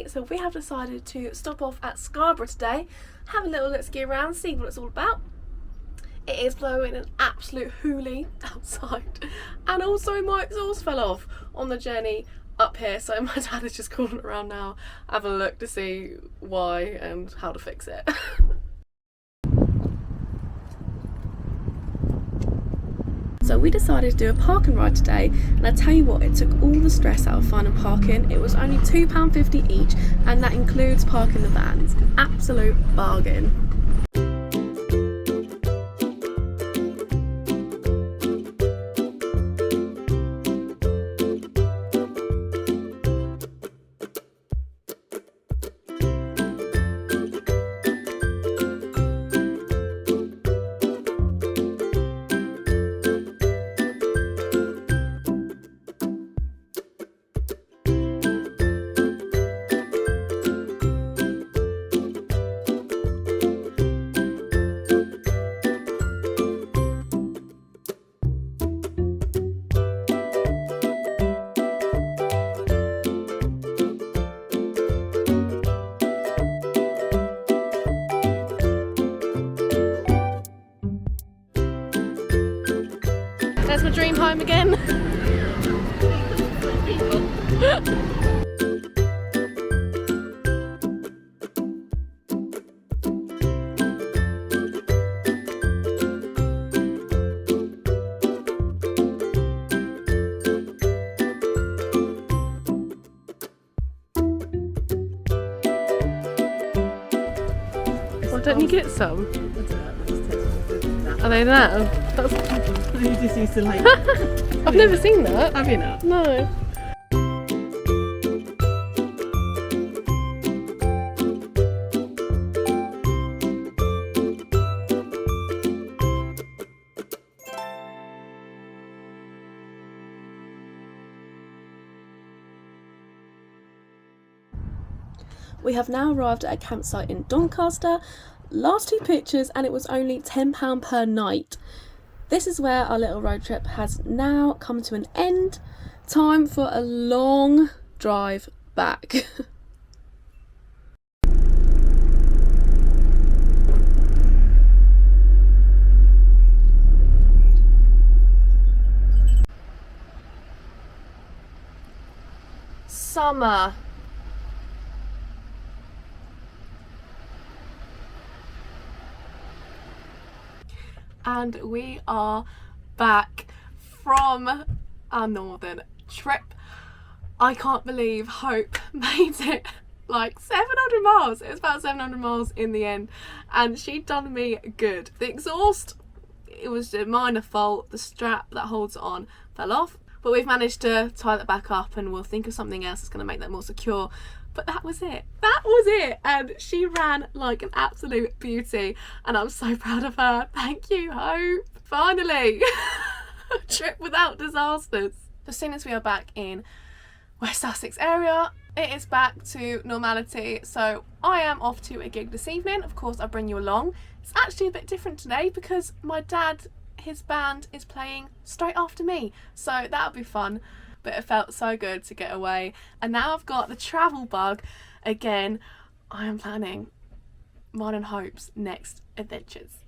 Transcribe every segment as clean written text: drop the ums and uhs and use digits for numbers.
journey, so we have decided to stop off at Scarbrough today, have a little let's get around, see what it's all about. It is blowing an absolute hoolie outside, and also my exhaust fell off on the journey up here, so my dad is just calling around now, having a look to see why and how to fix it. So we decided to do a park and ride today, and I tell you what, it took all the stress out of finding parking. It was only £2.50 each, and that includes parking the vans. An absolute bargain. There's my dream home again. Why don't you get some? Are they now? You just used to like. I've never seen that. Have you not? No. We have now arrived at a campsite in Doncaster. Last two pictures and it was only £10 per night. This is where our little road trip has now come to an end. Time for a long drive back. Summer. And we are back from our northern trip. I can't believe Hope made it like 700 miles. It was about 700 miles in the end, and she done me good. The exhaust, it was a minor fault. The strap that holds it on fell off, but we've managed to tie that back up, and we'll think of something else that's going to make that more secure. But that was it. That was it. And she ran like an absolute beauty. And I'm so proud of her. Thank you, Hope. Finally. A trip without disasters. As soon as we are back in West Sussex area, it is back to normality. So I am off to a gig this evening. Of course, I'll bring you along. It's actually a bit different today because my dad, his band is playing straight after me. So that'll be fun. But it felt so good to get away, and now I've got the travel bug again. I am planning mine and Hope's next adventures.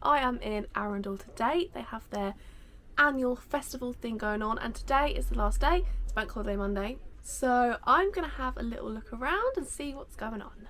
I am in Arundel today. They have their annual festival thing going on, and today is the last day. It's Bank Holiday Monday, so I'm gonna have a little look around and see what's going on.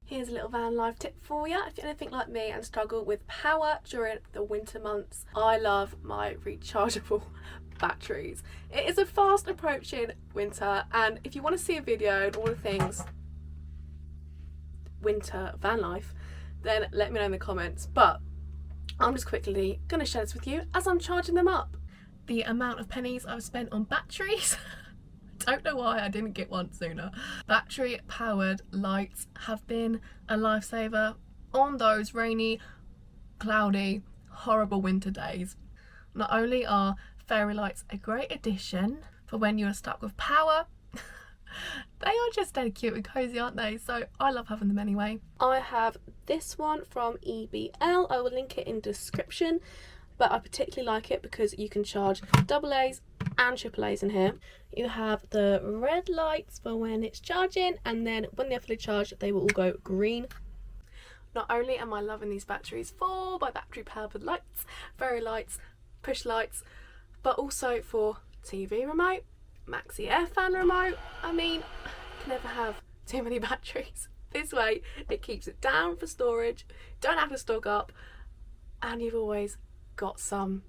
Here's a little van life tip for you. If you're anything like me and struggle with power during the winter months, I love my rechargeable batteries. It is a fast approaching winter, and if you want to see a video and all the things winter van life, then let me know in the comments. But I'm just quickly going to share this with you as I'm charging them up. The amount of pennies I've spent on batteries. Don't know why I didn't get one sooner. Battery powered lights have been a lifesaver on those rainy, cloudy, horrible winter days. Not only are fairy lights a great addition for when you are stuck with power, they are just dead cute and cozy, aren't they? So I love having them anyway. I have this one from EBL. I will link it in description, but I particularly like it because you can charge AA's and AAA's in here. You have the red lights for when it's charging, and then when they're fully charged they will all go green. Not only am I loving these batteries for my battery powered lights, fairy lights, push lights, but also for TV remote, maxi air fan remote. I mean, you can never have too many batteries. This way it keeps it down for storage, don't have to stock up, and you've always got some.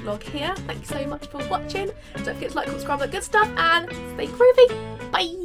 Vlog here. Thank you so much for watching. Don't forget to like, subscribe, that good stuff, and stay groovy. Bye.